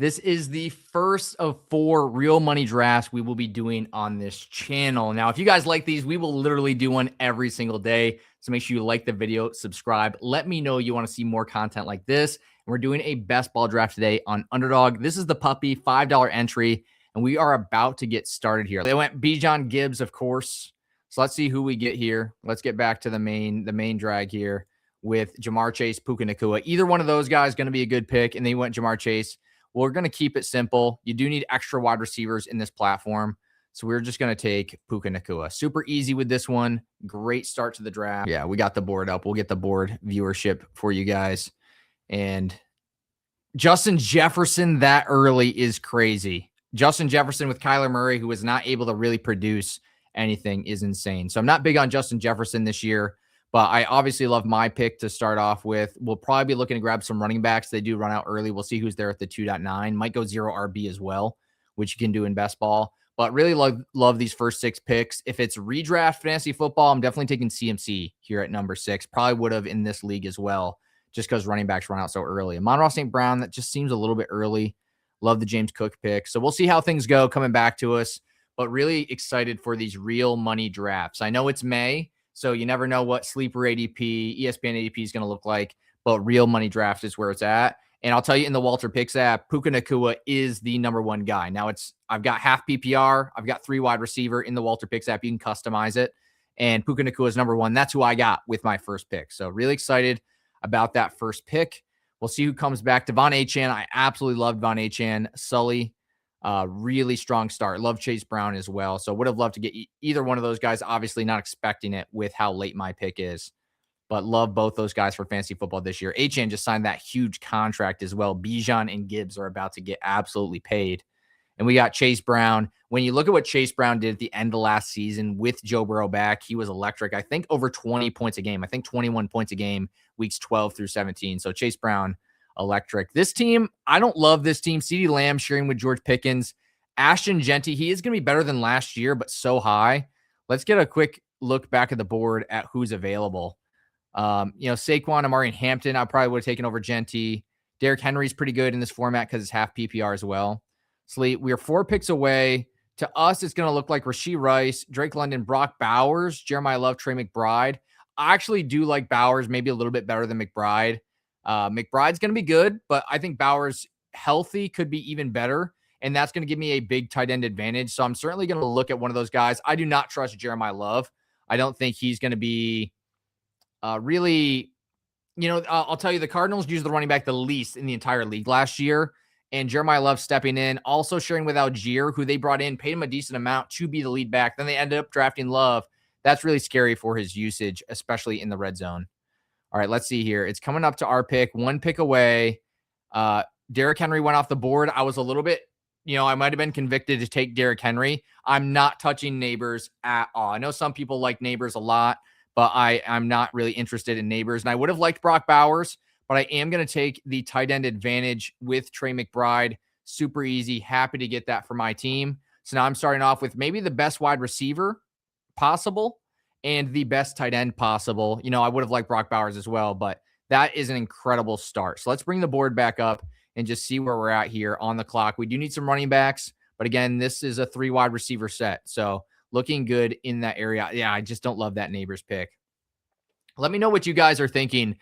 This is the first of 4 real money drafts we will be doing on this channel. Now, if you guys like these, we will literally do one every single day. So make sure you like the video, subscribe. Let me know you want to see more content like this. And we're doing a best ball draft today on UnderDog. This is the puppy $5 entry, and we are about to get started here. They went Bijan Gibbs, of course. So let's see who we get here. Let's get back to the main drag here with Jamar Chase, Puka Nacua. Either one of those guys going to be a good pick, and they went Jamar Chase. Well, we're going to keep it simple. You do need extra wide receivers in this platform. So we're just going to take Puka Nacua. Super easy with this one. Great start to the draft. Yeah, we got the board up. We'll get the board viewership for you guys. And Justin Jefferson that early is crazy. Justin Jefferson with Kyler Murray, who was not able to really produce anything, is insane. So I'm not big on Justin Jefferson this year. But I obviously love my pick to start off with. We'll probably be looking to grab some running backs. They do run out early. We'll see who's there at the 2.9. Might go 0 RB as well, which you can do in best ball. But really love these first 6 picks. If it's redraft fantasy football, I'm definitely taking CMC here at number 6. Probably would have in this league as well, just because running backs run out so early. Amon-Ra St. Brown, that just seems a little bit early. Love the James Cook pick. So we'll see how things go coming back to us. But really excited for these real money drafts. I know it's May, so you never know what sleeper ADP, ESPN ADP is going to look like, but real money draft is where it's at. And I'll tell you, in the WalterPicks app, Puka Nacua is the number 1 guy. Now I've got half PPR. I've got 3 wide receiver in the WalterPicks app. You can customize it. And Puka Nacua is number 1. That's who I got with my first pick. So really excited about that first pick. We'll see who comes back. Devon Achane. I absolutely loved Devon Achane. Sully. Really strong start. Love Chase Brown as well. So would have loved to get either one of those guys. Obviously not expecting it with how late my pick is, but love both those guys for fantasy football this year. Achane just signed that huge contract as well. Bijan and Gibbs are about to get absolutely paid. And we got Chase Brown. When you look at what Chase Brown did at the end of last season with Joe Burrow back, he was electric. I think over 20 points a game. I think 21 points a game, weeks 12 through 17. So Chase Brown, electric. This team, I don't love this team. CeeDee Lamb sharing with George Pickens. Ashton Genty, he is going to be better than last year, but so high. Let's get a quick look back at the board at who's available. Saquon, Amari, and Hampton, I probably would have taken over Genty. Derrick Henry's pretty good in this format because it's half PPR as well. So we are 4 picks away. To us, it's going to look like Rashee Rice, Drake London, Brock Bowers, Jeremiah Love, Trey McBride. I actually do like Bowers maybe a little bit better than McBride. McBride's going to be good, but I think Bowers healthy could be even better. And that's going to give me a big tight end advantage. So I'm certainly going to look at one of those guys. I do not trust Jeremiah Love. I don't think he's going to be really, I'll tell you, the Cardinals used the running back the least in the entire league last year. And Jeremiah Love stepping in, also sharing with Algier, who they brought in, paid him a decent amount to be the lead back. Then they ended up drafting Love. That's really scary for his usage, especially in the red zone. All right, let's see here. It's coming up to our pick, 1 pick away. Derrick Henry went off the board. I was a little bit, I might have been convicted to take Derrick Henry. I'm not touching Neighbors at all. I know some people like Neighbors a lot, but I'm not really interested in Neighbors. And I would have liked Brock Bowers, but I am going to take the tight end advantage with Trey McBride. Super easy. Happy to get that for my team. So now I'm starting off with maybe the best wide receiver possible and the best tight end possible. I would have liked Brock Bowers as well, but that is an incredible start. So let's bring the board back up and just see where we're at here on the clock. We do need some running backs, but again, this is a 3 wide receiver set. So looking good in that area. Yeah, I just don't love that Neighbors pick. Let me know what you guys are thinking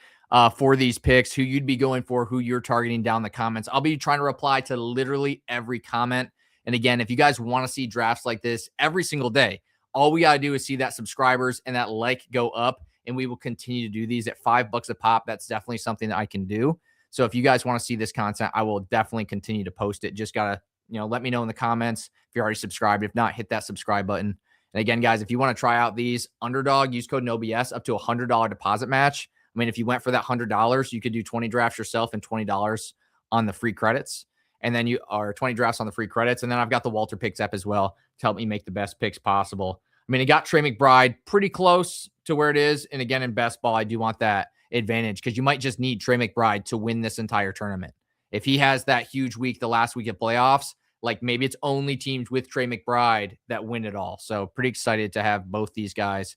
for these picks, who you'd be going for, who you're targeting down in the comments. I'll be trying to reply to literally every comment. And again, if you guys want to see drafts like this every single day, all we got to do is see that subscribers and that like go up, and we will continue to do these at $5 a pop. That's definitely something that I can do. So if you guys want to see this content, I will definitely continue to post it. Just got to, let me know in the comments if you're already subscribed. If not, hit that subscribe button. And again, guys, if you want to try out these UnderDog, use code NOBS up to a $100 deposit match. I mean, if you went for that $100, you could do 20 drafts yourself and $20 on the free credits. And then you are 20 drafts on the free credits. And then I've got the WalterPicks app as well to help me make the best picks possible. I mean, it got Trey McBride pretty close to where it is. And again, in best ball, I do want that advantage because you might just need Trey McBride to win this entire tournament. If he has that huge week, the last week of playoffs, like maybe it's only teams with Trey McBride that win it all. So pretty excited to have both these guys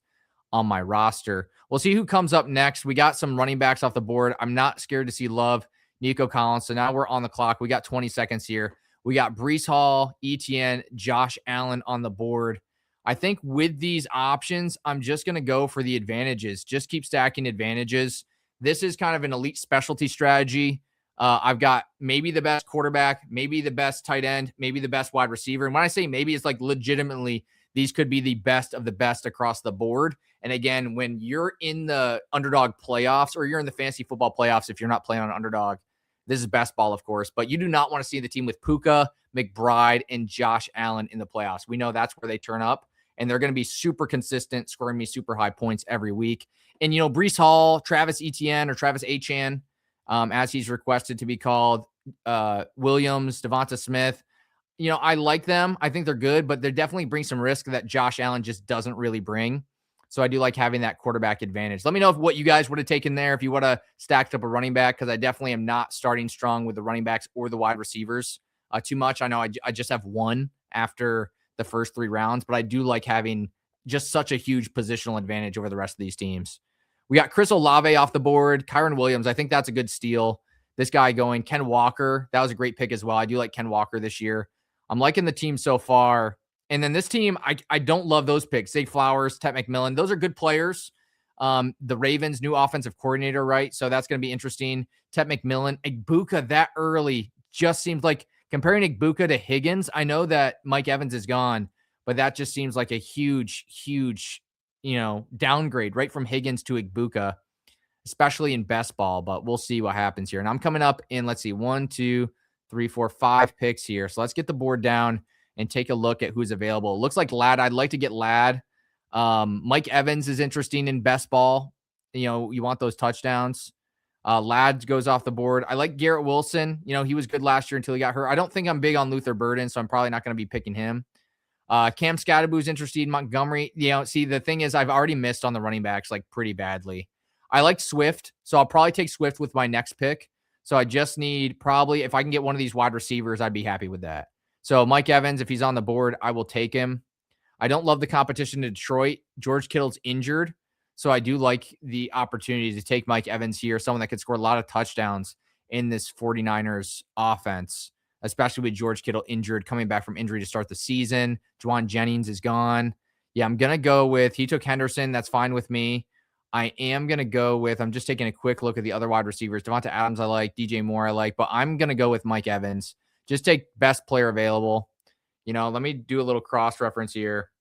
on my roster. We'll see who comes up next. We got some running backs off the board. I'm not scared to see Love Nico Collins. So now we're on the clock. We got 20 seconds here. We got Breece Hall, ETN, Josh Allen on the board. I think with these options, I'm just going to go for the advantages. Just keep stacking advantages. This is kind of an elite specialty strategy. I've got maybe the best quarterback, maybe the best tight end, maybe the best wide receiver. And when I say maybe, it's like legitimately these could be the best of the best across the board. And again, when you're in the underdog playoffs or you're in the fantasy football playoffs, if you're not playing on underdog, this is best ball, of course, but you do not want to see the team with Puka, McBride, and Josh Allen in the playoffs. We know that's where they turn up, and they're going to be super consistent, scoring me super high points every week. And, Breece Hall, Travis Etienne, or Travis Achan, as he's requested to be called, Williams, Devonta Smith, I like them. I think they're good, but they definitely bring some risk that Josh Allen just doesn't really bring. So I do like having that quarterback advantage. Let me know what you guys would have taken there if you would have stacked up a running back, because I definitely am not starting strong with the running backs or the wide receivers too much. I know I just have one after the first 3 rounds, but I do like having just such a huge positional advantage over the rest of these teams. We got Chris Olave off the board. Kyron Williams, I think that's a good steal. This guy going. Ken Walker, that was a great pick as well. I do like Ken Walker this year. I'm liking the team so far. And then this team, I don't love those picks. Zay Flowers, Ted McMillan. Those are good players. The Ravens' new offensive coordinator, right? So that's going to be interesting. Ted McMillan. Igbuka that early just seems like comparing Igbuka to Higgins. I know that Mike Evans is gone, but that just seems like a huge, huge, downgrade right from Higgins to Igbuka, especially in best ball. But we'll see what happens here. And I'm coming up in, let's see, 1, 2, 3, 4, 5 picks here. So let's get the board down and take a look at who's available. It looks like Ladd. I'd like to get Ladd. Mike Evans is interesting in best ball. You want those touchdowns. Ladd goes off the board. I like Garrett Wilson. He was good last year until he got hurt. I don't think I'm big on Luther Burden, so I'm probably not going to be picking him. Cam Scatterboo's interested in Montgomery. See, the thing is, I've already missed on the running backs like pretty badly. I like Swift, so I'll probably take Swift with my next pick. So I just need probably, if I can get one of these wide receivers, I'd be happy with that. So Mike Evans, if he's on the board, I will take him. I don't love the competition in Detroit. George Kittle's injured. So I do like the opportunity to take Mike Evans here, someone that could score a lot of touchdowns in this 49ers offense, especially with George Kittle injured, coming back from injury to start the season. Juwan Jennings is gone. Yeah, I'm going to go with, he took Henderson. That's fine with me. I am going to go with, I'm just taking a quick look at the other wide receivers. Devonta Adams I like, DJ Moore I like, but I'm going to go with Mike Evans. Just take best player available. Let me do a little cross-reference here.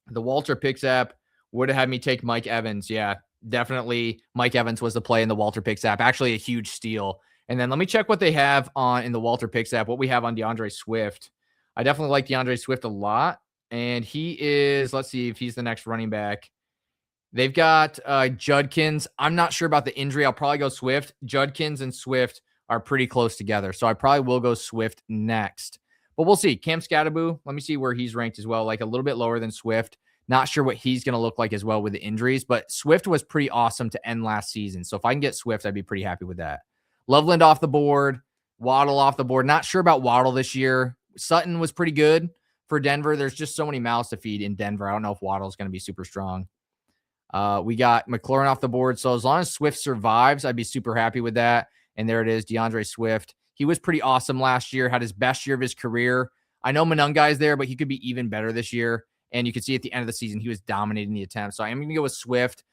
The WalterPicks app would have had me take Mike Evans. Yeah, definitely Mike Evans was the play in the WalterPicks app. Actually a huge steal. And then let me check what they have in the WalterPicks app, what we have on DeAndre Swift. I definitely like DeAndre Swift a lot. And he is, let's see if he's the next running back. They've got Judkins. I'm not sure about the injury. I'll probably go Swift. Judkins and Swift are pretty close together. So I probably will go Swift next. But we'll see. Cam Scatterboo, let me see where he's ranked as well. Like a little bit lower than Swift. Not sure what he's going to look like as well with the injuries. But Swift was pretty awesome to end last season. So if I can get Swift, I'd be pretty happy with that. Loveland off the board. Waddle off the board. Not sure about Waddle this year. Sutton was pretty good for Denver. There's just so many mouths to feed in Denver. I don't know if Waddle's going to be super strong. We got McLaurin off the board. So as long as Swift survives, I'd be super happy with that. And there it is, DeAndre Swift. He was pretty awesome last year, had his best year of his career. I know Monungai's there, but he could be even better this year. And you can see at the end of the season, he was dominating the attempt. So I'm going to go with Swift.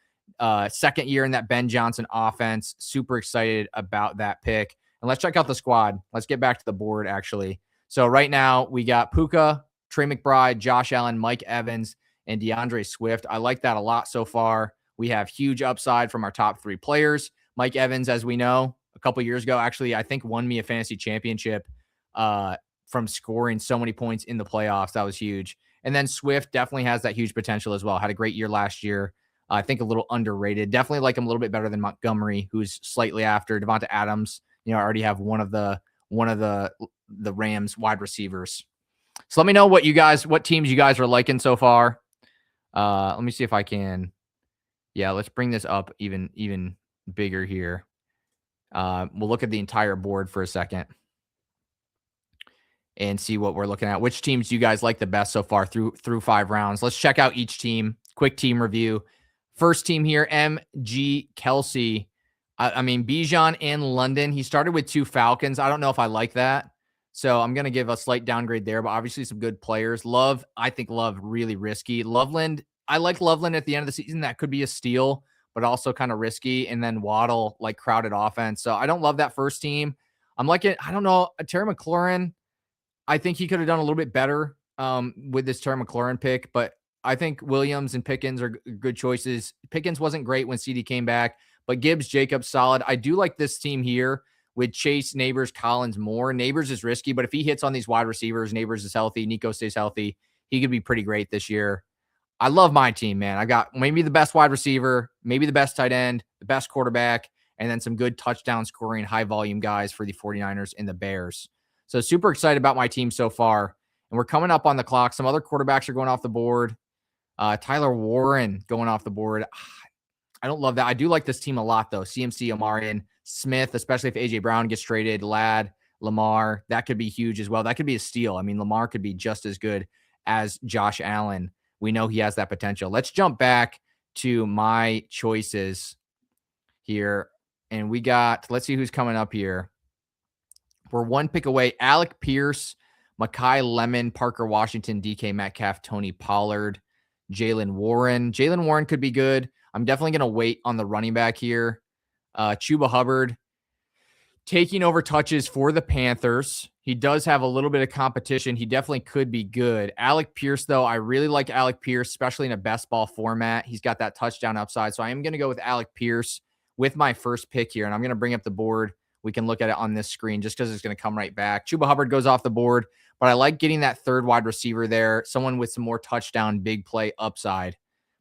Second year in that Ben Johnson offense. Super excited about that pick. And let's check out the squad. Let's get back to the board, actually. So right now, we got Puka, Trey McBride, Josh Allen, Mike Evans, and DeAndre Swift. I like that a lot so far. We have huge upside from our top 3 players. Mike Evans, as we know, a couple years ago, actually, I think won me a fantasy championship from scoring so many points in the playoffs. That was huge. And then Swift definitely has that huge potential as well. Had a great year last year. I think a little underrated. Definitely like him a little bit better than Montgomery, who's slightly after. Devonta Adams, I already have one of the Rams wide receivers. So let me know what teams you guys are liking so far. Let me see if I can. Yeah, let's bring this up even bigger here. We'll look at the entire board for a second and see what we're looking at. Which teams do you guys like the best so far through 5 rounds? Let's check out each team. Quick team review. First team here, MG Kelsey. I mean, Bijan and London. He started with 2 Falcons. I don't know if I like that. So I'm going to give a slight downgrade there, but obviously some good players. Love, I think Love really risky. Loveland, I like Loveland at the end of the season. That could be a steal, but also kind of risky. And then Waddle, like crowded offense. So I don't love that first team. I'm liking, I don't know, Terry McLaurin. I think he could have done a little bit better with this Terry McLaurin pick, but I think Williams and Pickens are good choices. Pickens wasn't great when CD came back, but Gibbs, Jacobs, solid. I do like this team here with Chase, Neighbors, Collins, Moore. Neighbors is risky, but if he hits on these wide receivers, Neighbors is healthy, Nico stays healthy, he could be pretty great this year. I love my team, man. I got maybe the best wide receiver, maybe the best tight end, the best quarterback, and then some good touchdown scoring, high volume guys for the 49ers and the Bears. So super excited about my team so far. And we're coming up on the clock. Some other quarterbacks are going off the board. Tyler Warren going off the board. I don't love that. I do like this team a lot, though. CMC, Omarion, Smith, especially if A.J. Brown gets traded, Ladd, Lamar. That could be huge as well. That could be a steal. I mean, Lamar could be just as good as Josh Allen. We know he has that potential. Let's jump back to my choices here. And we got, let's see who's coming up here. We're 1 pick away. Alec Pierce, Mekhi Lemon, Parker Washington, DK Metcalf, Tony Pollard, Jalen Warren. Jalen Warren could be good. I'm definitely going to wait on the running back here. Chuba Hubbard taking over touches for the Panthers. He does have a little bit of competition. He definitely could be good. Alec Pierce, though, I really like Alec Pierce, especially in a best ball format. He's got that touchdown upside. So I am going to go with Alec Pierce with my first pick here. And I'm going to bring up the board. We can look at it on this screen just because it's going to come right back. Chuba Hubbard goes off the board, but I like getting that third wide receiver there, someone with some more touchdown, big play upside.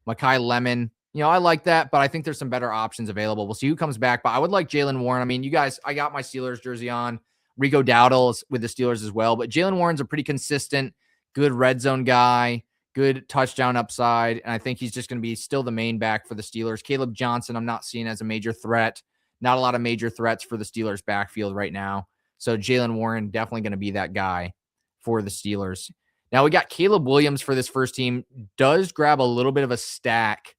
Mekhi Lemon, I like that, but I think there's some better options available. We'll see who comes back, but I would like Jalen Warren. I mean, you guys, I got my Steelers jersey on. Rico Dowdle with the Steelers as well, but Jalen Warren's a pretty consistent, good red zone guy, good touchdown upside, and I think he's just going to be still the main back for the Steelers. Caleb Johnson, I'm not seeing as a major threat. Not a lot of major threats for the Steelers backfield right now. So Jalen Warren definitely going to be that guy for the Steelers. Now we got Caleb Williams for this first team. Does grab a little bit of a stack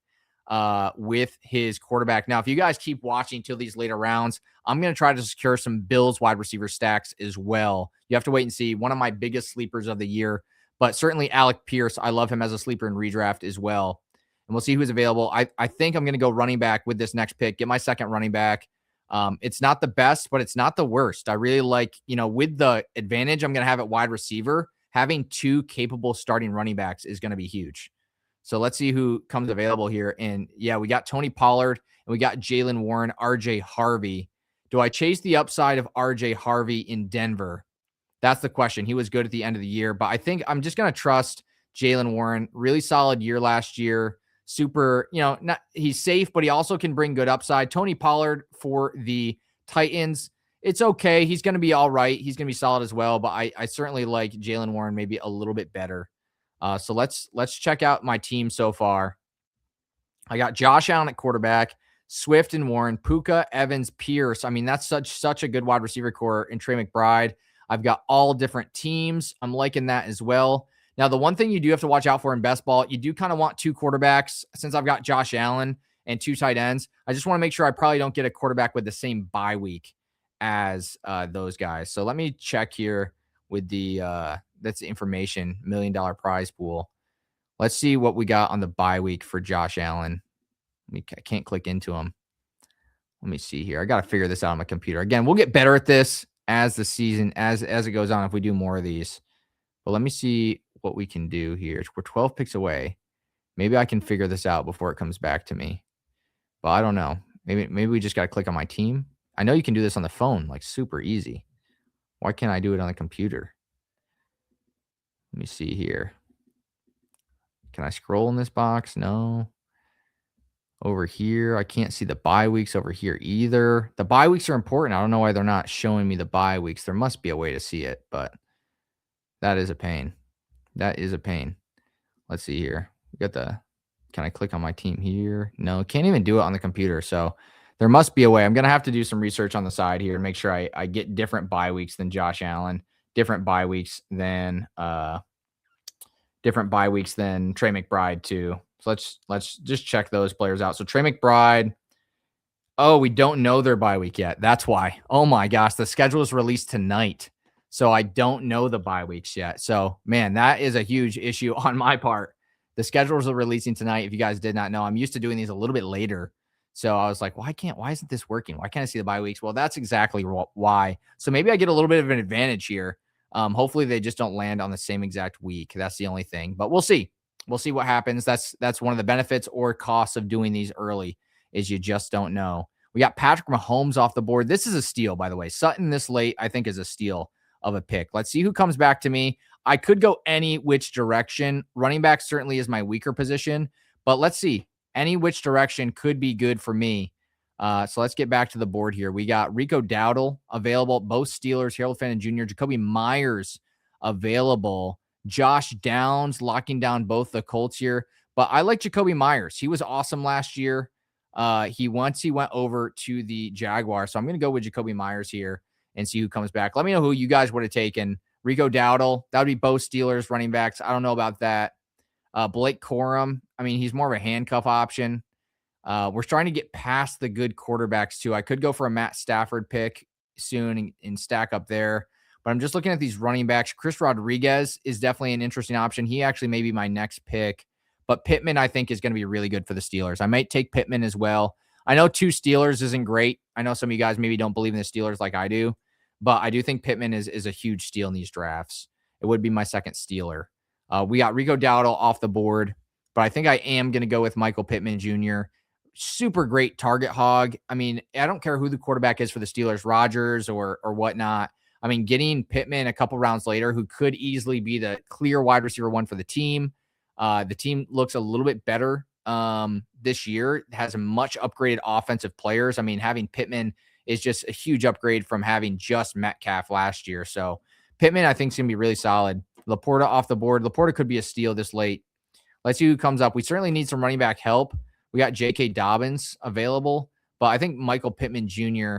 with his quarterback. Now, if you guys keep watching till these later rounds, I'm going to try to secure some Bills wide receiver stacks as well. You have to wait and see. One of my biggest sleepers of the year, but certainly Alec Pierce. I love him as a sleeper in redraft as well. And we'll see who's available. I think I'm going to go running back with this next pick, get my second running back. It's not the best, but it's not the worst. I really like, with the advantage I'm going to have at wide receiver, having 2 capable starting running backs is going to be huge. So let's see who comes available here. And yeah, we got Tony Pollard and we got Jalen Warren, RJ Harvey. Do I chase the upside of RJ Harvey in Denver? That's the question. He was good at the end of the year, but I think I'm just going to trust Jalen Warren. Really solid year last year. Super, he's safe, but he also can bring good upside. Tony Pollard for the Titans, it's okay. He's going to be all right. He's going to be solid as well, but I certainly like Jalen Warren maybe a little bit better. So let's check out my team so far. I got Josh Allen at quarterback, Swift and Warren, Puka, Evans, Pierce. I mean, that's such a good wide receiver core in Trey McBride. I've got all different teams. I'm liking that as well. Now, the one thing you do have to watch out for in best ball, you do kind of want 2 quarterbacks. Since I've got Josh Allen and 2 tight ends, I just want to make sure I probably don't get a quarterback with the same bye week as those guys. So let me check here with that's the information, $1 million prize pool. Let's see what we got on the bye week for Josh Allen. I can't click into him. Let me see here. I got to figure this out on my computer. Again, we'll get better at this as the season, as it goes on, if we do more of these. But let me see what we can do here. We're 12 picks away. Maybe I can figure this out before it comes back to me. But I don't know. Maybe we just got to click on my team. I know you can do this on the phone, like super easy. Why can't I do it on the computer? Let me see here. Can I scroll in this box? No. Over here, I can't see the bye weeks over here either. The bye weeks are important. I don't know why they're not showing me the bye weeks. There must be a way to see it, but that is a pain. That is a pain. Let's see here. We got can I click on my team here? No, can't even do it on the computer. So there must be a way. I'm going to have to do some research on the side here and make sure I get different bye weeks than Josh Allen, different bye weeks than Trey McBride too. So let's just check those players out. So Trey McBride, Oh, we don't know their bye week yet. That's why. Oh my gosh, the schedule is released tonight. So I don't know the bye weeks yet. So, man, that is a huge issue on my part. The schedules are releasing tonight. If you guys did not know, I'm used to doing these a little bit later. So I was like, why isn't this working? Why can't I see the bye weeks? Well, that's exactly why. So maybe I get a little bit of an advantage here. Hopefully they just don't land on the same exact week. That's the only thing, but we'll see. We'll see what happens. That's one of the benefits or costs of doing these early is you just don't know. We got Patrick Mahomes off the board. This is a steal, by the way. Sutton this late, I think, is a steal of a pick. Let's see who comes back to me. I could go any which direction. Running back certainly is my weaker position, but let's see. Any which direction could be good for me. So let's get back to the board here. We got Rico Dowdle available, both Steelers, Harold Fenton Jr., Jacoby Myers available, Josh Downs locking down both the Colts here. But I like Jacoby Myers. He was awesome last year. He went over to the Jaguars. So I'm going to go with Jacoby Myers here and see who comes back. Let me know who you guys would have taken. Rico Dowdle, that would be both Steelers running backs. I don't know about that. Blake Corum, I mean, he's more of a handcuff option. We're trying to get past the good quarterbacks too. I could go for a Matt Stafford pick soon and stack up there. But I'm just looking at these running backs. Chris Rodriguez is definitely an interesting option. He actually may be my next pick. But Pittman, I think, is going to be really good for the Steelers. I might take Pittman as well. I know 2 Steelers isn't great. I know some of you guys maybe don't believe in the Steelers like I do. But I do think Pittman is a huge steal in these drafts. It would be my second Steeler. We got Rico Dowdle off the board. But I think I am going to go with Michael Pittman Jr. Super great target hog. I mean, I don't care who the quarterback is for the Steelers, Rodgers or whatnot. I mean, getting Pittman a couple rounds later, who could easily be the clear wide receiver 1 for the team. The team looks a little bit better this year. It has a much upgraded offensive players. I mean, having Pittman is just a huge upgrade from having just Metcalf last year. So Pittman, I think, is going to be really solid. Laporta off the board. Laporta could be a steal this late. Let's see who comes up. We certainly need some running back help. We got J.K. Dobbins available, but I think Michael Pittman Jr.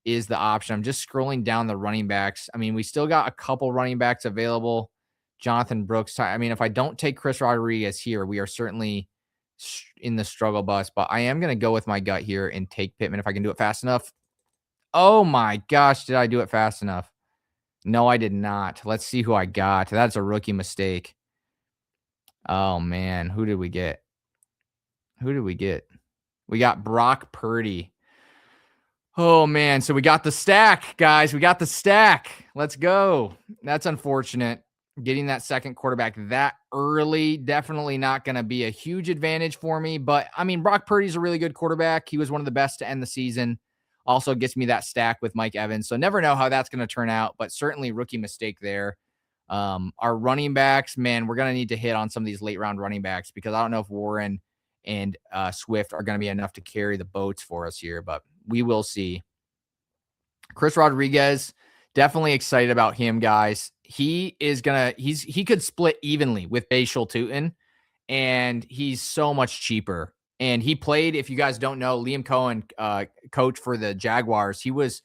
is the option. I'm just scrolling down the running backs. I mean, we still got a couple running backs available. Jonathan Brooks. I mean, if I don't take Chris Rodriguez here, we are certainly in the struggle bus, but I am going to go with my gut here and take Pittman if I can do it fast enough. Oh my gosh, did I do it fast enough? No, I did not. Let's see who I got. That's a rookie mistake. Oh man, who did we get? We got Brock Purdy. Oh, man. So we got the stack, guys. We got the stack. Let's go. That's unfortunate. Getting that second quarterback that early, definitely not going to be a huge advantage for me. But, I mean, Brock Purdy's a really good quarterback. He was one of the best to end the season. Also gets me that stack with Mike Evans. So never know how that's going to turn out, but certainly rookie mistake there. Our running backs, man, we're going to need to hit on some of these late round running backs because I don't know if Warren and Swift are going to be enough to carry the boats for us here, but we will see. Chris Rodriguez, definitely excited about him, guys. He could split evenly with Bashal Tutin, and he's so much cheaper. And he played, if you guys don't know, Liam Cohen, coach for the Jaguars. He was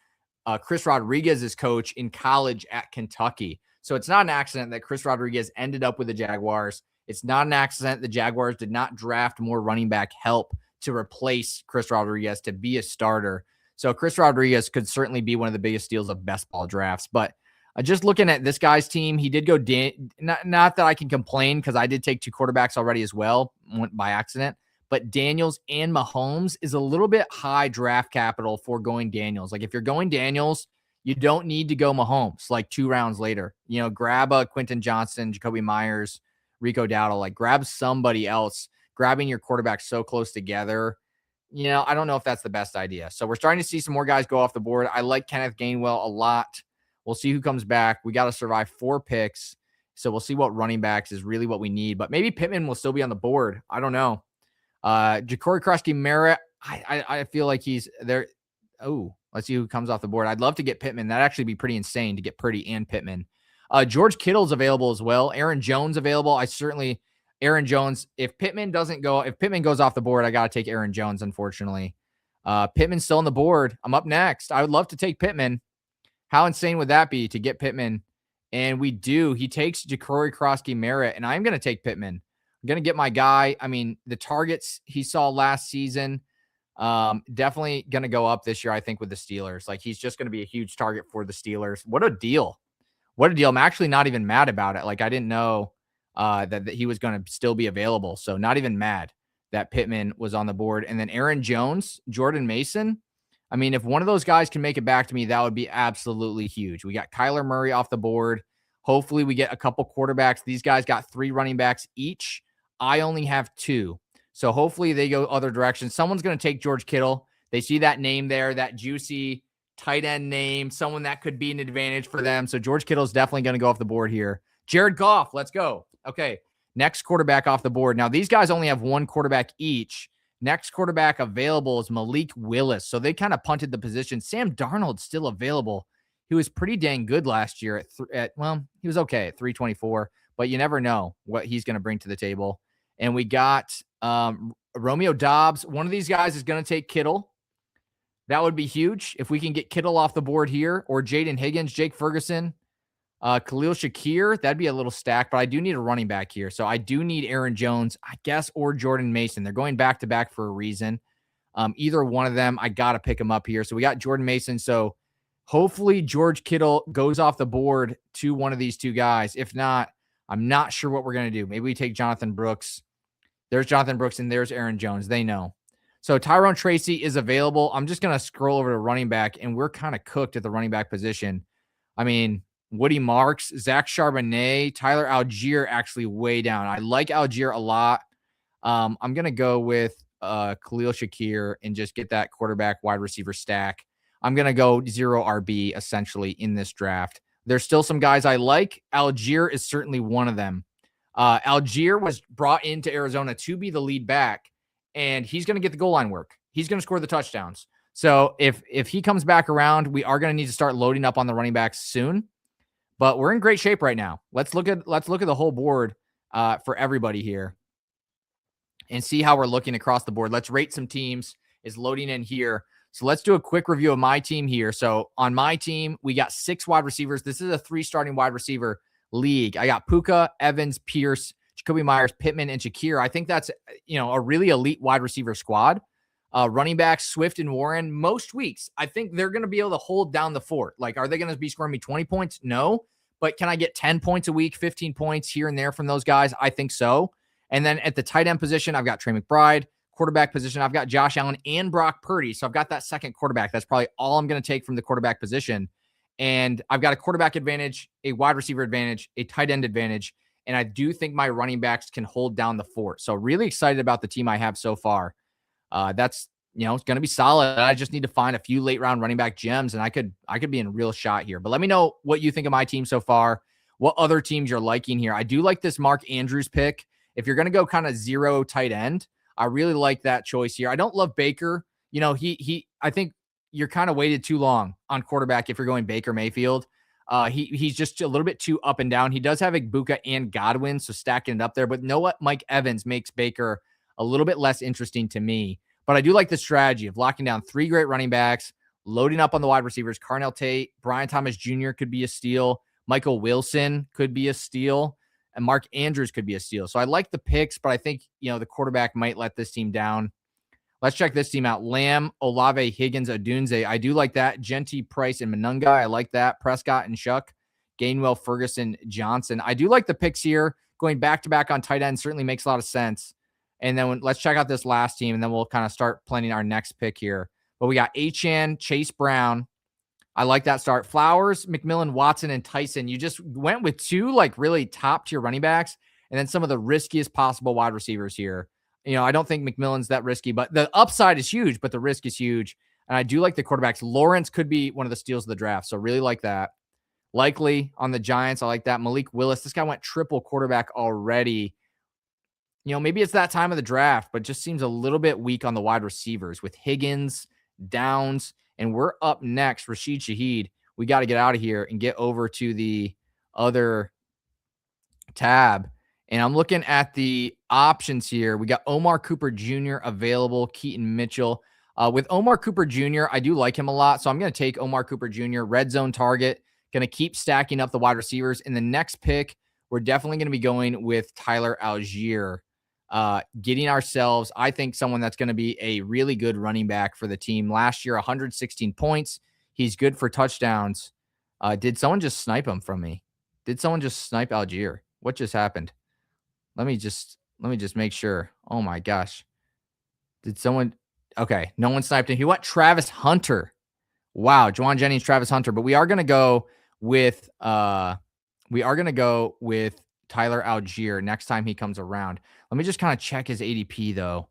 Chris Rodriguez's coach in college at Kentucky. So it's not an accident that Chris Rodriguez ended up with the Jaguars. It's not an accident the Jaguars did not draft more running back help to replace Chris Rodriguez to be a starter. So Chris Rodriguez could certainly be one of the biggest steals of best ball drafts. But just looking at this guy's team, he did go not that I can complain because I did take 2 quarterbacks already as well, went by accident. But Daniels and Mahomes is a little bit high draft capital for going Daniels. Like if you're going Daniels, you don't need to go Mahomes like 2 rounds later. You know, grab a Quentin Johnson, Jacoby Myers, Rico Dowdle, like grab somebody else. Grabbing your quarterback so close together, you know, I don't know if that's the best idea. So we're starting to see some more guys go off the board. I like Kenneth Gainwell a lot. We'll see who comes back. We got to survive 4 picks. So we'll see what running backs is really what we need. But maybe Pittman will still be on the board. I don't know. Ja'Cory Krusky-Merritt, I feel like he's there. Oh, let's see who comes off the board. I'd love to get Pittman. That'd actually be pretty insane to get Purdy and Pittman. George Kittle's available as well. Aaron Jones available. Aaron Jones, if Pittman goes off the board, I got to take Aaron Jones, unfortunately. Pittman's still on the board. I'm up next. I would love to take Pittman. How insane would that be to get Pittman? And we do. He takes Ja'Cory Krusky-Merritt, and I'm going to take Pittman. I'm going to get my guy. I mean, the targets he saw last season, Definitely going to go up this year, I think, with the Steelers. Like, he's just going to be a huge target for the Steelers. What a deal. What a deal. I'm actually not even mad about it. Like, I didn't know that he was going to still be available. So not even mad that Pittman was on the board. And then Aaron Jones, Jordan Mason. I mean, if one of those guys can make it back to me, that would be absolutely huge. We got Kyler Murray off the board. Hopefully we get a couple quarterbacks. These guys got 3 running backs each. I only have 2. So hopefully they go other directions. Someone's going to take George Kittle. They see that name there, that juicy tight end name, someone that could be an advantage for them. So George Kittle is definitely going to go off the board here. Jared Goff, let's go. Okay, next quarterback off the board. Now, these guys only have 1 quarterback each. Next quarterback available is Malik Willis. So they kind of punted the position. Sam Darnold's still available. He was pretty dang good last year well, he was okay at 324, but you never know what he's going to bring to the table. And we got Romeo Doubs. One of these guys is going to take Kittle. That would be huge if we can get Kittle off the board here, or Jaden Higgins, Jake Ferguson, Khalil Shakir. That'd be a little stacked, but I do need a running back here. So I do need Aaron Jones, I guess, or Jordan Mason. They're going back to back for a reason. Either one of them, I got to pick them up here. So we got Jordan Mason. So hopefully George Kittle goes off the board to one of these 2 guys. If not, I'm not sure what we're going to do. Maybe we take Jonathan Brooks. There's Jonathan Brooks and there's Aaron Jones. They know. So Tyrone Tracy is available. I'm just going to scroll over to running back, and we're kind of cooked at the running back position. I mean, Woody Marks, Zach Charbonnet, Tyler Algier actually way down. I like Algier a lot. I'm going to go with Khalil Shakir and just get that quarterback wide receiver stack. I'm going to go 0 RB essentially in this draft. There's still some guys I like. Algier is certainly one of them. Algier was brought into Arizona to be the lead back, and he's going to get the goal line work. He's going to score the touchdowns. So if he comes back around, we are going to need to start loading up on the running backs soon. But we're in great shape right now. Let's look at the whole board for everybody here and see how we're looking across the board. Let's rate some teams. Is loading in here. So let's do a quick review of my team here. So on my team, we got 6 wide receivers. This is a 3 starting wide receiver league. I got Puka, Evans, Pierce, Jacoby Myers, Pittman, and Shakir. I think that's, a really elite wide receiver squad. Running backs, Swift and Warren, most weeks, I think they're going to be able to hold down the fort. Like, are they going to be scoring me 20 points? No. But can I get 10 points a week, 15 points here and there from those guys? I think so. And then at the tight end position, I've got Trey McBride. Quarterback position, I've got Josh Allen and Brock Purdy. So I've got that second quarterback. That's probably all I'm going to take from the quarterback position. And I've got a quarterback advantage, a wide receiver advantage, a tight end advantage. And I do think my running backs can hold down the fort. So really excited about the team I have so far. That's, it's going to be solid. I just need to find a few late round running back gems, and I could be in real shot here. But let me know what you think of my team so far. What other teams you're liking here. I do like this Mark Andrews pick. If you're going to go kind of 0 tight end, I really like that choice here. I don't love Baker. I think you're kind of waited too long on quarterback if you're going Baker Mayfield. He's just a little bit too up and down. He does have Igbuka and Godwin, so stacking it up there. But know what? Mike Evans makes Baker a little bit less interesting to me. But I do like the strategy of locking down 3 great running backs, loading up on the wide receivers. Carnell Tate, Brian Thomas Jr. could be a steal. Michael Wilson could be a steal. And Mark Andrews could be a steal. So I like the picks, but I think, the quarterback might let this team down. Let's check this team out. Lamb, Olave, Higgins, Odunze. I do like that. Genty, Price, and Monunga. I like that. Prescott and Shuck. Gainwell, Ferguson, Johnson. I do like the picks here. Going back-to-back on tight end certainly makes a lot of sense. And then let's check out this last team, and then we'll kind of start planning our next pick here. But we got Achane, Chase Brown. I like that start. Flowers, McMillan, Watson, and Tyson. You just went with 2 really top-tier running backs, and then some of the riskiest possible wide receivers here. I don't think McMillan's that risky, but the upside is huge, but the risk is huge. And I do like the quarterbacks. Lawrence could be one of the steals of the draft, so really like that. Likely on the Giants, I like that. Malik Willis, this guy went triple quarterback already. Maybe it's that time of the draft, but just seems a little bit weak on the wide receivers with Higgins, Downs, and we're up next. Rashid Shaheed. We got to get out of here and get over to the other tab. And I'm looking at the options here. We got Omar Cooper Jr. available, Keaton Mitchell. With Omar Cooper Jr., I do like him a lot, so I'm going to take Omar Cooper Jr., red zone target. Going to keep stacking up the wide receivers. In the next pick, we're definitely going to be going with Tyler Algier. getting ourselves, I think, someone that's going to be a really good running back for the team. Last year, 116 points. He's good for touchdowns. Did someone just snipe him from me? Did someone just snipe Algier? What just happened? Let me just make sure. Oh my gosh. Did someone? Okay, no one sniped him. He went Travis Hunter. Wow, Juwan Jennings, Travis Hunter. But we are gonna go with Tyler Algier next time he comes around. Let me just kind of check his ADP though.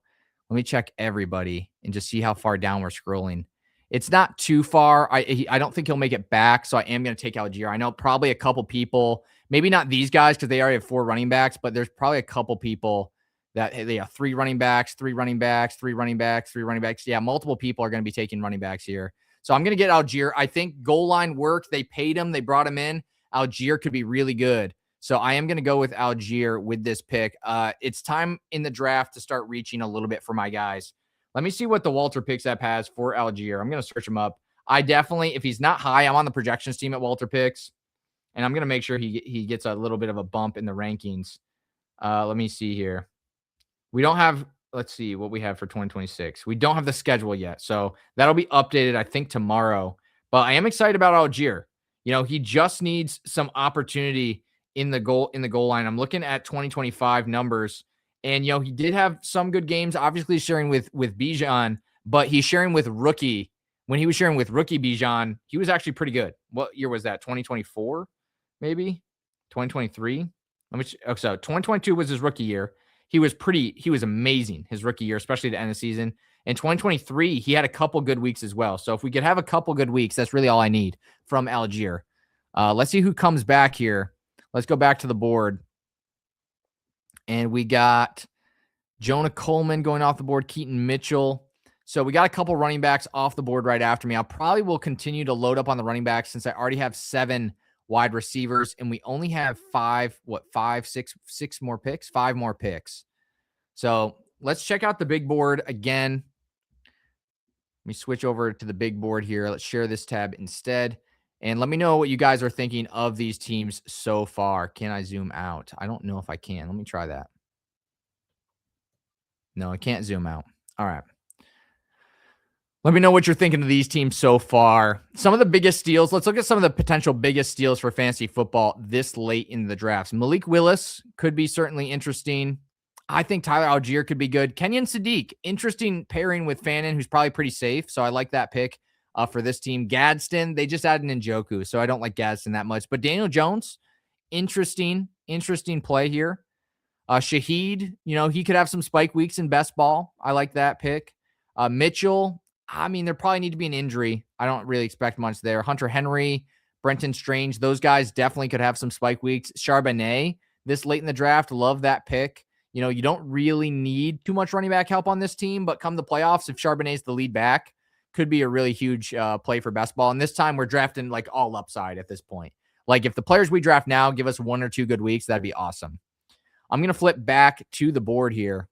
Let me check everybody and just see how far down we're scrolling. It's not too far. I don't think he'll make it back, so I am going to take Algier. I know probably a couple people, maybe not these guys because they already have 4 running backs, but there's probably a couple people that they have 3 running backs, 3 running backs, 3 running backs, 3 running backs. Yeah, multiple people are going to be taking running backs here. So I'm going to get Algier. I think goal line worked. They paid him. They brought him in. Algier could be really good. So I am going to go with Algier with this pick. It's time in the draft to start reaching a little bit for my guys. Let me see what the WalterPicks app has for Algier. I'm going to search him up. I definitely, if he's not high, I'm on the projections team at WalterPicks, and I'm going to make sure he gets a little bit of a bump in the rankings. Let me see here. We don't have, let's see what we have for 2026. We don't have the schedule yet, so that'll be updated, I think, tomorrow. But I am excited about Algier. You know, he just needs some opportunity in the goal line. I'm looking at 2025 numbers, and you know, he did have some good games, obviously sharing with Bijan, but he's sharing with rookie. When he was sharing with rookie Bijan, he was actually pretty good. What year was that? 2024, maybe 2023. So 2022 was his rookie year. He was amazing his rookie year, especially the end of the season. In 2023, he had a couple good weeks as well. So if we could have a couple good weeks, that's really all I need from Algier. Let's see who comes back here. Let's go back to the board. And we got Jonah Coleman going off the board, Keaton Mitchell. So we got a couple running backs off the board right after me. I probably will continue to load up on the running backs since I already have 7 wide receivers, and we only have 5 more picks. So let's check out the big board again. Let me switch over to the big board here. Let's share this tab instead. And let me know what you guys are thinking of these teams so far. Can I zoom out? I don't know if I can. Let me try that. No, I can't zoom out. All right. Let me know what you're thinking of these teams so far. Some of the biggest steals. Let's look at some of the potential biggest steals for fantasy football this late in the drafts. Malik Willis could be certainly interesting. I think Tyler Algier could be good. Kenyon Sadiq, interesting pairing with Fannin, who's probably pretty safe. So I like that pick for this team. Gadsden, they just added Njoku, so I don't like Gadsden that much. But Daniel Jones, interesting play here. Shaheed, you know, he could have some spike weeks in best ball. I like that pick. Mitchell, I mean, there probably need to be an injury. I don't really expect much there. Hunter Henry, Brenton Strange, those guys definitely could have some spike weeks. Charbonnet, this late in the draft, love that pick. You know, you don't really need too much running back help on this team, but come the playoffs, if Charbonnet's the lead back, could be a really huge play for best ball. And this time we're drafting like all upside at this point. Like if the players we draft now give us 1 or 2 good weeks, that'd be awesome. I'm going to flip back to the board here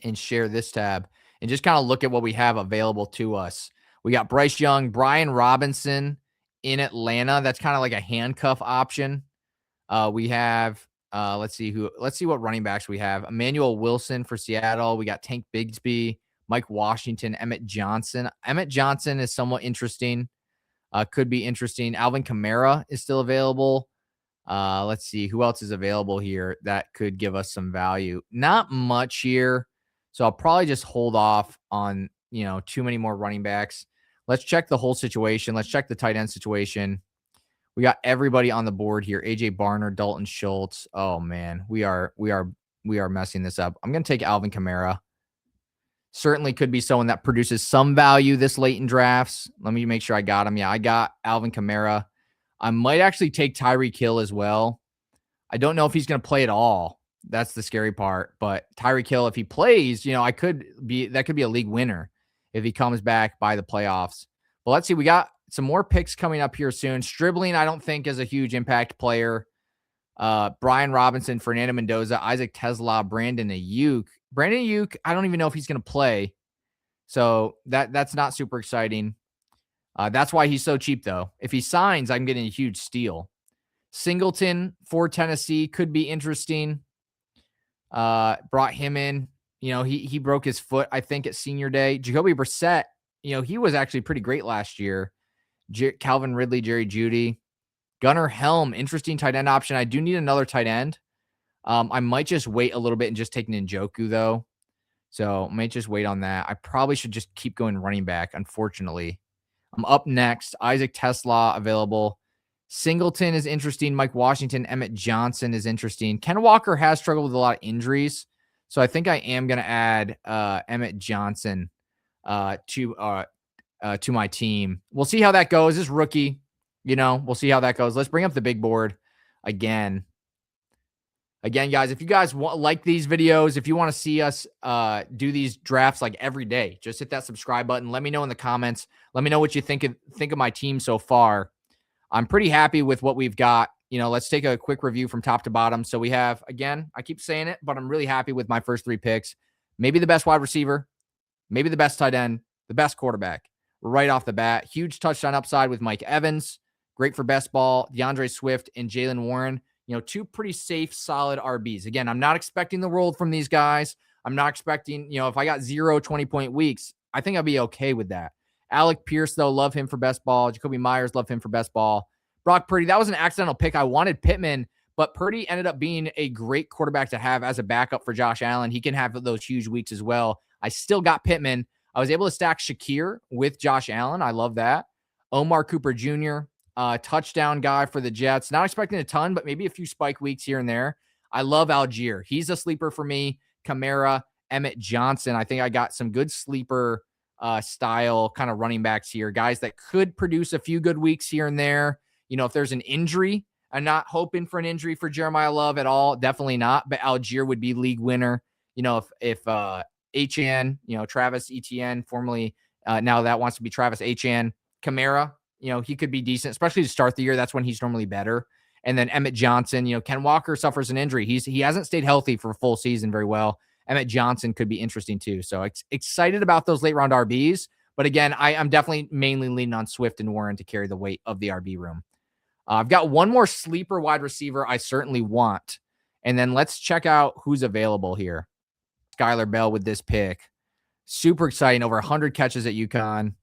and share this tab and just kind of look at what we have available to us. We got Bryce Young, Brian Robinson in Atlanta. That's kind of like a handcuff option. We have, let's see what running backs we have. Emmanuel Wilson for Seattle. We got Tank Bigsby, Mike Washington, Emmett Johnson. Emmett Johnson is somewhat interesting. Could be interesting. Alvin Kamara is still available. Let's see who else is available here that could give us some value. Not much here. So I'll probably just hold off on, you know, too many more running backs. Let's check the whole situation. Let's check the tight end situation. We got everybody on the board here. AJ Barner, Dalton Schultz. Oh man, we are messing this up. I'm going to take Alvin Kamara. Certainly could be someone that produces some value this late in drafts. Let me make sure I got him. Yeah, I got Alvin Kamara. I might actually take Tyreek Hill as well. I don't know if he's going to play at all. That's the scary part. But Tyreek Hill, if he plays, you know, that could be a league winner if he comes back by the playoffs. But let's see. We got some more picks coming up here soon. Stribling, I don't think is a huge impact player. Brian Robinson, Fernando Mendoza, Isaac Tesla, Brandon Ayuk. Brandon Ayuk, I don't even know if he's going to play. So that's not super exciting. That's why he's so cheap, though. If he signs, I'm getting a huge steal. Singleton for Tennessee could be interesting. Brought him in. He broke his foot, I think, at senior day. Jacoby Brissett, he was actually pretty great last year. Calvin Ridley, Jerry Jeudy. Gunnar Helm, interesting tight end option. I do need another tight end. I might just wait a little bit and just take Njoku, though. So I might just wait on that. I probably should just keep going running back, unfortunately. I'm up next. Isaac Tesla available. Singleton is interesting. Mike Washington, Emmett Johnson is interesting. Ken Walker has struggled with a lot of injuries. So I think I am going to add Emmett Johnson to my team. We'll see how that goes. This rookie, we'll see how that goes. Let's bring up the big board again. Again, guys, if you guys like these videos, if you want to see us do these drafts like every day, just hit that subscribe button. Let me know in the comments. Let me know what you think of my team so far. I'm pretty happy with what we've got. Let's take a quick review from top to bottom. So we have, again, I keep saying it, but I'm really happy with my first 3 picks. Maybe the best wide receiver, maybe the best tight end, the best quarterback right off the bat. Huge touchdown upside with Mike Evans. Great for best ball. DeAndre Swift and Jalen Warren. 2 pretty safe, solid RBs. Again, I'm not expecting the world from these guys. I'm not expecting, if I got 0 20-point weeks, I think I'll be okay with that. Alec Pierce, though, love him for best ball. Jacoby Myers, love him for best ball. Brock Purdy, that was an accidental pick. I wanted Pittman, but Purdy ended up being a great quarterback to have as a backup for Josh Allen. He can have those huge weeks as well. I still got Pittman. I was able to stack Shakir with Josh Allen. I love that. Omar Cooper Jr., touchdown guy for the Jets. Not expecting a ton, but maybe a few spike weeks here and there. I love Algier. He's a sleeper for me. Kamara, Emmett Johnson. I think I got some good sleeper style kind of running backs here. Guys that could produce a few good weeks here and there. If there's an injury, I'm not hoping for an injury for Jeremiah Love at all. Definitely not. But Algier would be league winner. If HN, Travis Etienne, formerly now that wants to be Travis HN, Kamara, he could be decent, especially to start the year. That's when he's normally better. And then Emmett Johnson, Ken Walker suffers an injury. He hasn't stayed healthy for a full season very well. Emmett Johnson could be interesting too. So excited about those late round RBs. But again, I'm definitely mainly leaning on Swift and Warren to carry the weight of the RB room. I've got one more sleeper wide receiver I certainly want. And then let's check out who's available here. Skylar Bell with this pick. Super exciting. Over 100 catches at UConn.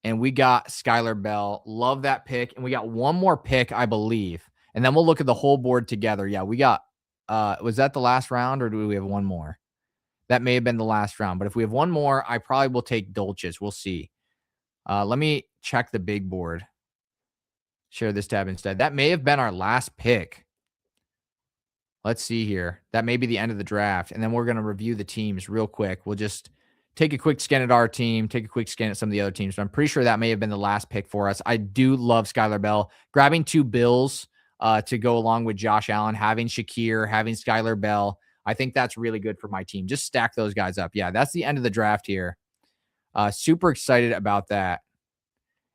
And we got Skylar Bell. Love that pick. And we got one more pick, I believe. And then we'll look at the whole board together. Yeah, we got, was that the last round or do we have one more? That may have been the last round. But if we have one more, I probably will take Dolchich. We'll see. Let me check the big board. Share this tab instead. That may have been our last pick. Let's see here. That may be the end of the draft. And then we're going to review the teams real quick. We'll just take a quick scan at our team, take a quick scan at some of the other teams. But I'm pretty sure that may have been the last pick for us. I do love Skylar Bell. Grabbing 2 Bills to go along with Josh Allen, having Shakir, having Skylar Bell. I think that's really good for my team. Just stack those guys up. Yeah, that's the end of the draft here. Super excited about that.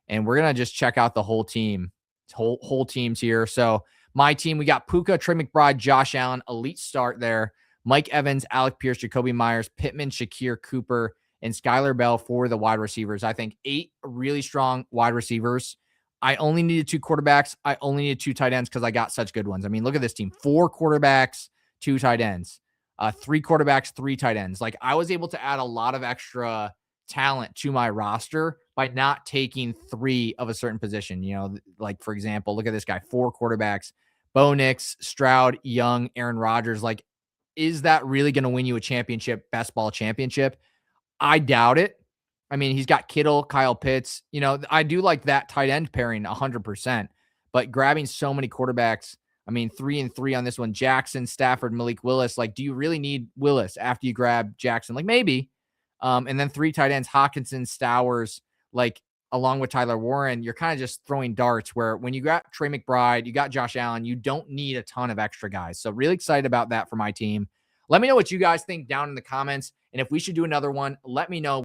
And we're going to just check out the whole team. Whole teams here. So my team, we got Puka, Trey McBride, Josh Allen, elite start there. Mike Evans, Alec Pierce, Jacoby Myers, Pittman, Shakir, Cooper, and Skylar Bell for the wide receivers. I think 8 really strong wide receivers. I only needed 2 quarterbacks. I only needed 2 tight ends because I got such good ones. I mean, look at this team. 4 quarterbacks, 2 tight ends. 3 quarterbacks, 3 tight ends. Like, I was able to add a lot of extra talent to my roster by not taking 3 of a certain position. Like, for example, look at this guy, 4 quarterbacks, Bo Nix, Stroud, Young, Aaron Rodgers. Like, is that really going to win you a championship, best ball championship? I doubt it. I mean, he's got Kittle, Kyle Pitts. I do like that tight end pairing 100%, but grabbing so many quarterbacks, I mean, 3 and 3 on this one, Jackson, Stafford, Malik Willis. Like, do you really need Willis after you grab Jackson? Like, maybe. And then 3 tight ends, Hawkinson, Stowers, like, along with Tyler Warren, you're kind of just throwing darts where when you got Trey McBride, you got Josh Allen, you don't need a ton of extra guys. So really excited about that for my team. Let me know what you guys think down in the comments. And if we should do another one, let me know.